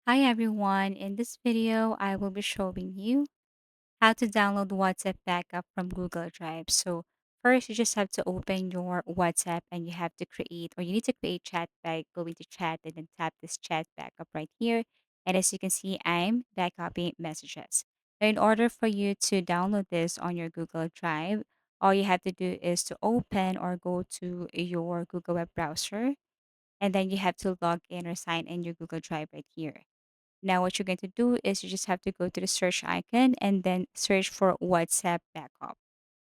Hi everyone, in this video I will be showing you how to download WhatsApp backup from Google Drive. So first you just have to open your WhatsApp and you have to create or you need to create chat by going to chat and then tap this chat backup right here. And as you can see, I'm backupping messages. Now in order for you to download this on your Google Drive, all you have to do is to open or go to your Google web browser and then you have to log in or sign in your Google Drive right here. Now, what you're going to do is you just have to go to the search icon and then search for WhatsApp backup.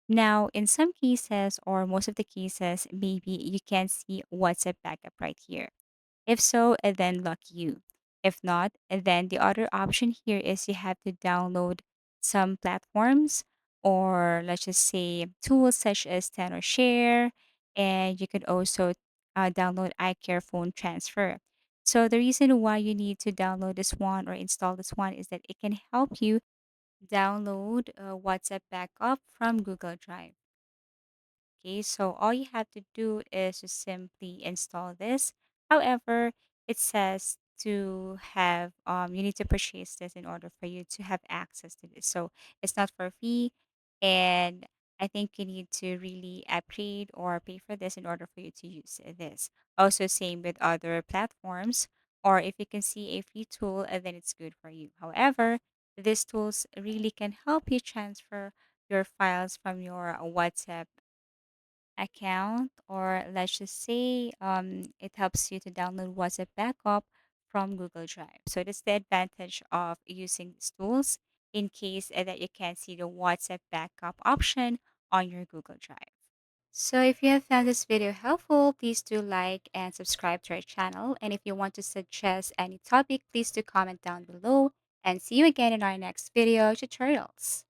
Now, in some cases or most of the cases, maybe you can see WhatsApp backup right here. If so, then lucky you. If not, then the other option here is you have to download some platforms or let's just say tools such as Ten or Share, and you could also download iCare Phone Transfer. So the reason why you need to download this one or install this one is that it can help you download WhatsApp backup from Google Drive. Okay, so all you have to do is to simply install this. However, it says to have you need to purchase this in order for you to have access to this. So it's not for free, and I think you need to really upgrade or pay for this in order for you to use this. Also, same with other platforms, or if you can see a free tool, then it's good for you. However, these tools really can help you transfer your files from your WhatsApp account, or let's just say it helps you to download WhatsApp backup from Google Drive. So that's the advantage of using these tools in case that you can't see the WhatsApp backup option on your Google Drive. So if you have found this video helpful, please do like and subscribe to our channel. And if you want to suggest any topic, please do comment down below. And see you again in our next video tutorials.